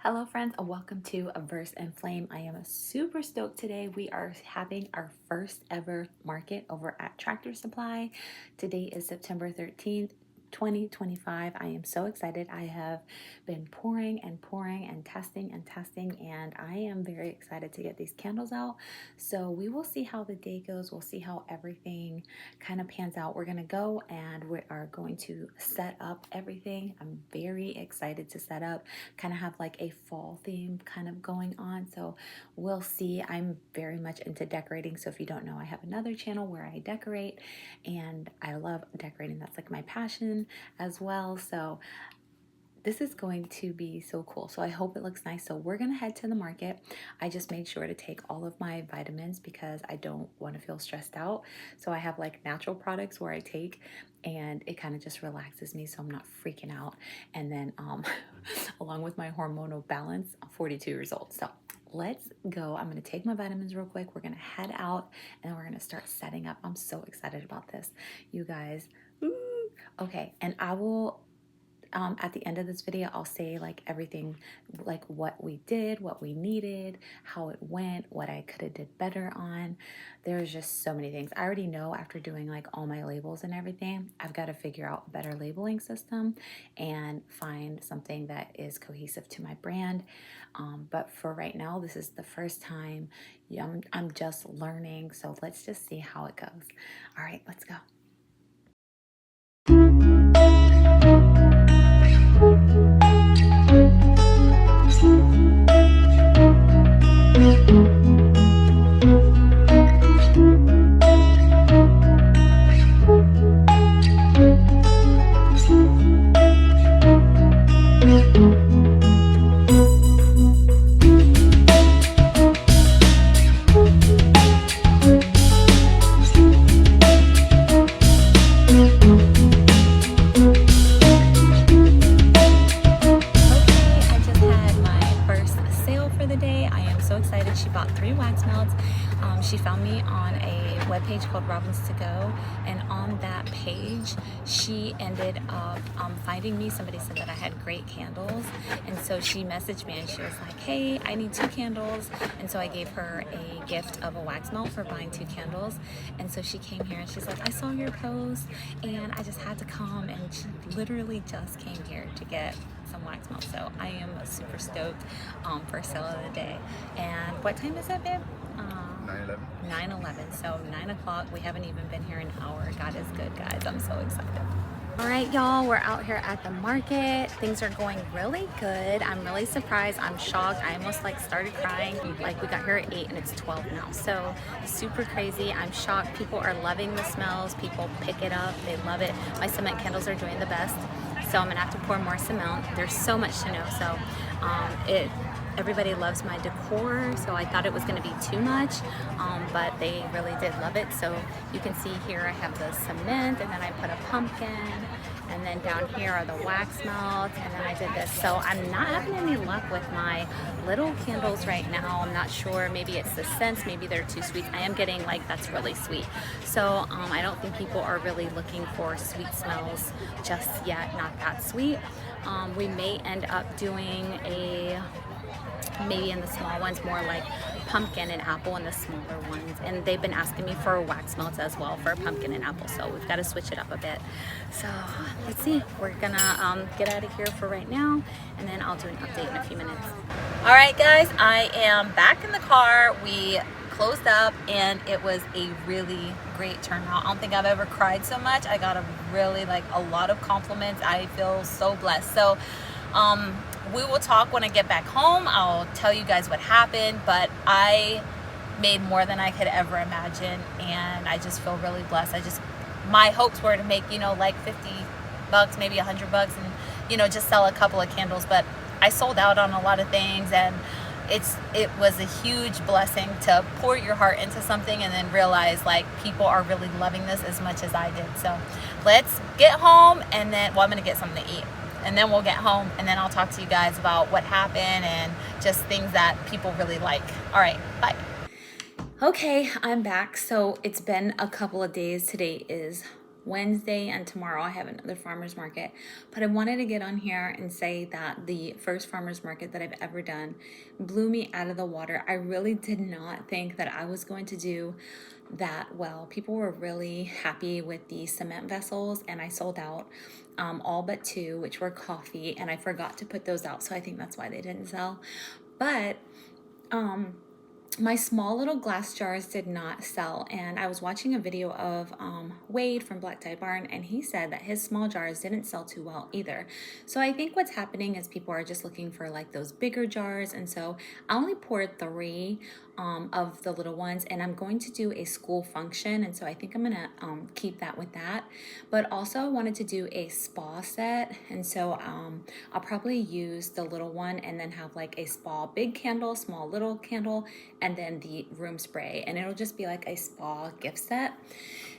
Hello friends and welcome to a Verse and Flame. I am super stoked today. We are having our first ever market over at Tractor Supply. Today is September 13th. 2025. I am so excited. I have been pouring and testing and I am very excited to get these candles out. So we will see how the day goes. We'll see how everything kind of pans out. We're going to go and we are going to set up everything. I'm very excited to set up, kind of have like a fall theme kind of going on. So we'll see. I'm very much into decorating. So if you don't know, I have another channel where I decorate and I love decorating. That's like my passion as well. So this is going to be so cool. So I hope it looks nice. So we're going to head to the market. I just made sure to take all of my vitamins because I don't want to feel stressed out. So I have like natural products where I take and it kind of just relaxes me so I'm not freaking out. And then along with my hormonal balance, I'm 42 years old. So let's go. I'm going to take my vitamins real quick. We're going to head out and we're going to start setting up. I'm so excited about this, you guys. Ooh. Okay. And I will at the end of this video, I'll say like everything, like what we did, what we needed, how it went, what I could have did better on. There's just so many things. I already know after doing like all my labels and everything, I've got to figure out a better labeling system and find something that is cohesive to my brand. But for right now, this is the first time I'm just learning. So let's just see how it goes. All right, let's go. She bought 3 wax melts. She found me on a webpage called Robin's To Go, and on that page she ended up finding me. Somebody said that I had great candles, and so she messaged me and she was like, hey, I need 2 candles. And so I gave her a gift of a wax melt for buying 2 candles. And so she came here and she's like, I saw your post and I just had to come, and she literally just came here to get some wax melt. So I am super stoked for sale of the day. And what time is it, babe? 9:11. 9:11. So 9 o'clock. We haven't even been here an hour. God is good, guys. I'm so excited. All right, y'all, we're out here at the market. Things are going really good. I'm really surprised. I'm shocked. I almost like started crying. Like we got here at 8 and it's 12 now. So super crazy. I'm shocked. People are loving the smells. People pick it up. They love it. My cement candles are doing the best. So I'm gonna have to pour more cement. There's so much to know. So everybody loves my decor, so I thought it was going to be too much, but they really did love it. So you can see here I have the cement, and then I put a pumpkin, and then down here are the wax melts, and then I did this. So I'm not having any luck with my little candles right now. I'm not sure. Maybe it's the scents. Maybe they're too sweet. I am getting like that's really sweet. So I don't think people are really looking for sweet smells just yet. Not that sweet. We may end up doing maybe in the small ones more like pumpkin and apple in the smaller ones, and they've been asking me for wax melts as well for pumpkin and apple, so we've got to switch it up a bit. So let's see. We're gonna get out of here for right now, and then I'll do an update in a few minutes. All right, guys, I am back in the car. We closed up and it was a really great turnout. I don't think I've ever cried so much. I got a lot of compliments. I feel so blessed. So we will talk when I get back home. I'll tell you guys what happened, but I made more than I could ever imagine, and I just feel really blessed. My hopes were to make, like $50, maybe $100, and, just sell a couple of candles, but I sold out on a lot of things, and it was a huge blessing to pour your heart into something and then realize like people are really loving this as much as I did. So let's get home, and then, well, I'm gonna get something to eat. And then we'll get home, and then I'll talk to you guys about what happened and just things that people really like. All right, bye. Okay, I'm back. So it's been a couple of days. Today is Wednesday and tomorrow I have another farmer's market. But I wanted to get on here and say that the first farmer's market that I've ever done blew me out of the water. I really did not think that I was going to do that well. People were really happy with the cement vessels, and I sold out all but two, which were coffee, and I forgot to put those out, so I think that's why they didn't sell. But my small little glass jars did not sell, and I was watching a video of Wade from Black Tie Barn, and he said that his small jars didn't sell too well either. So I think what's happening is people are just looking for like those bigger jars, and so I only poured 3 of the little ones, and I'm going to do a school function, and so I think I'm gonna keep that with that. But also I wanted to do a spa set, and so I'll probably use the little one and then have like a spa big candle, small little candle, and then the room spray, and it'll just be like a spa gift set.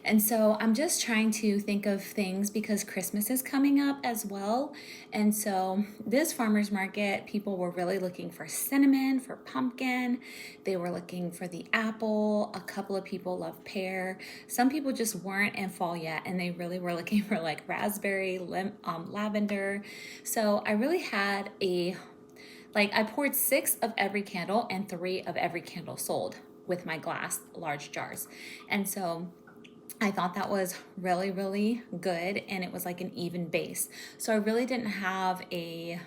And so I'm just trying to think of things because Christmas is coming up as well. And so this farmer's market, people were really looking for cinnamon, for pumpkin. They were looking for the apple. A couple of people love pear. Some people just weren't in fall yet, and they really were looking for like raspberry, lavender. So I really had I poured 6 of every candle, and 3 of every candle sold with my glass large jars. And so I thought that was really, really good, and it was like an even base. So I really didn't have you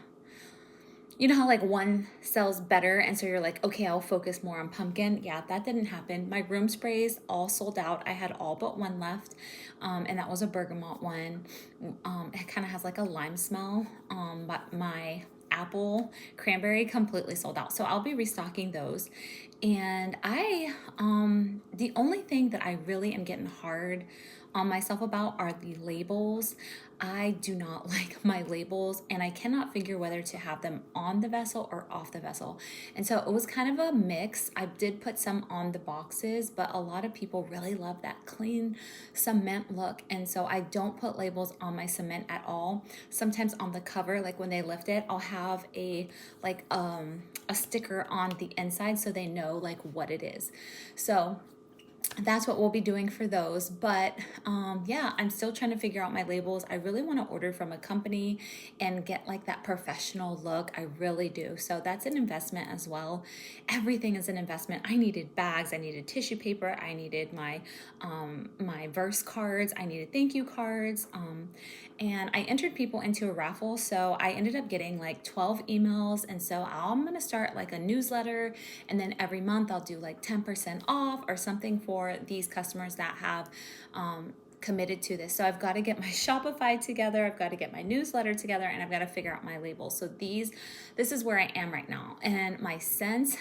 know how like one sells better, and so you're like, okay, I'll focus more on pumpkin. Yeah, that didn't happen. My room sprays all sold out. I had all but one left, and that was a bergamot one. It kind of has like a lime smell, but my apple cranberry completely sold out, so I'll be restocking those. And the only thing that I really am getting hard on myself about are the labels. I do not like my labels, and I cannot figure whether to have them on the vessel or off the vessel. And so it was kind of a mix. I did put some on the boxes, but a lot of people really love that clean cement look. And so I don't put labels on my cement at all. Sometimes on the cover, like when they lift it, I'll have a sticker on the inside so they know like what it is. So that's what we'll be doing for those. But yeah, I'm still trying to figure out my labels. I really want to order from a company and get like that professional look. I really do. So that's an investment as well. Everything is an investment. I needed bags, I needed tissue paper, I needed my verse cards, I needed thank you cards, and I entered people into a raffle. So I ended up getting like 12 emails, and so I'm gonna start like a newsletter, and then every month I'll do like 10% off or something for these customers that have committed to this. So I've got to get my Shopify together, I've got to get my newsletter together, and I've got to figure out my labels. So this is where I am right now. And my scents,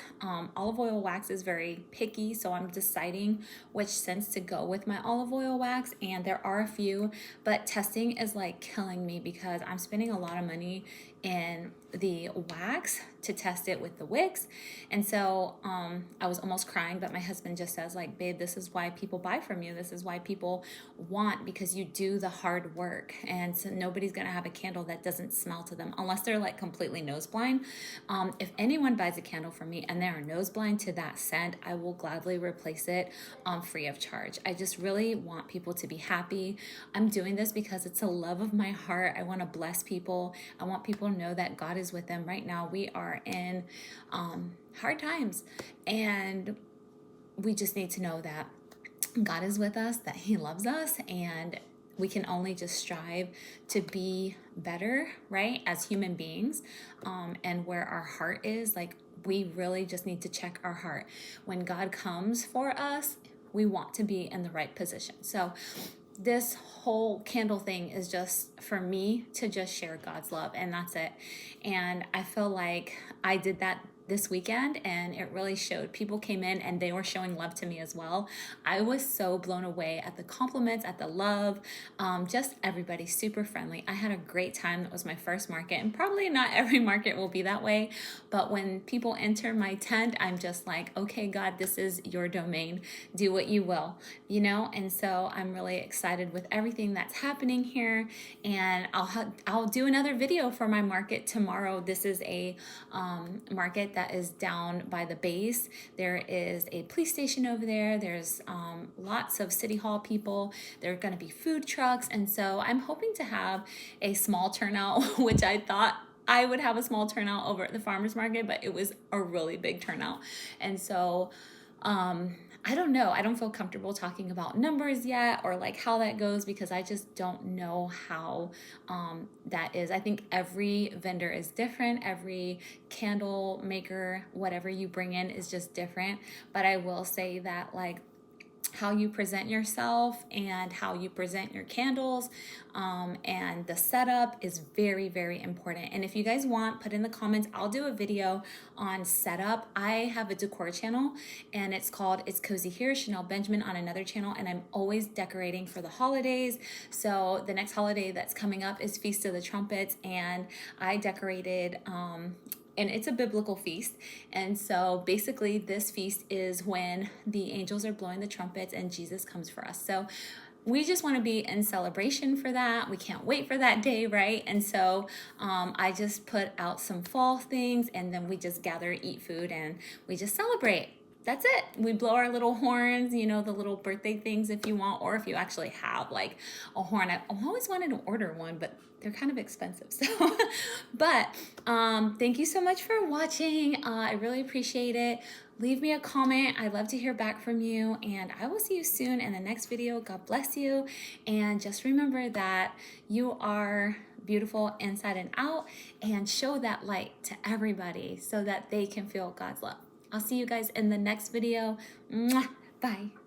olive oil wax is very picky, so I'm deciding which scents to go with my olive oil wax, and there are a few, but testing is like killing me because I'm spending a lot of money in the wax to test it with the wicks. And so I was almost crying, but my husband just says like, babe, this is why people buy from you. This is why people want, because you do the hard work. And so nobody's gonna have a candle that doesn't smell to them unless they're like completely nose blind. If anyone buys a candle from me and they're nose blind to that scent, I will gladly replace it free of charge. I just really want people to be happy. I'm doing this because it's a love of my heart. I want to bless people. I want people to know that God is with them. Right now we are in hard times, and we just need to know that God is with us, that He loves us, and we can only just strive to be better, right, as human beings. And where our heart is, like, we really just need to check our heart. When God comes for us, we want to be in the right position. So this whole candle thing is just for me to just share God's love, and that's it. And I feel like I did that this weekend, and it really showed. People came in and they were showing love to me as well. I was so blown away at the compliments, at the love, just everybody super friendly. I had a great time. That was my first market, and probably not every market will be that way, but when people enter my tent, I'm just like, okay, God, this is your domain. Do what you will, you know? And so I'm really excited with everything that's happening here, and I'll do another video for my market tomorrow. This is a market that is down by the base. There is a police station over there. There's lots of city hall people. There are going to be food trucks. And so I'm hoping to have a small turnout, which I thought I would have a small turnout over at the farmer's market, but it was a really big turnout. And so I don't know. I don't feel comfortable talking about numbers yet or like how that goes because I just don't know how that is. I think every vendor is different. Every candle maker, whatever you bring in is just different. But I will say that like how you present yourself and how you present your candles and the setup is very, very important. And if you guys want, put in the comments, I'll do a video on setup. I have a decor channel and it's called It's Cozy Here, Chanel Benjamin on another channel, and I'm always decorating for the holidays. So the next holiday that's coming up is Feast of the Trumpets, and I decorated and it's a biblical feast. And so basically this feast is when the angels are blowing the trumpets and Jesus comes for us. So we just want to be in celebration for that. We can't wait for that day, right? And so I just put out some fall things, and then we just gather, eat food, and we just celebrate. That's it. We blow our little horns, you know, the little birthday things if you want, or if you actually have like a horn. I always wanted to order one, but they're kind of expensive. So, but thank you so much for watching. I really appreciate it. Leave me a comment. I'd love to hear back from you, and I will see you soon in the next video. God bless you. And just remember that you are beautiful inside and out, and show that light to everybody so that they can feel God's love. I'll see you guys in the next video. Mwah. Bye.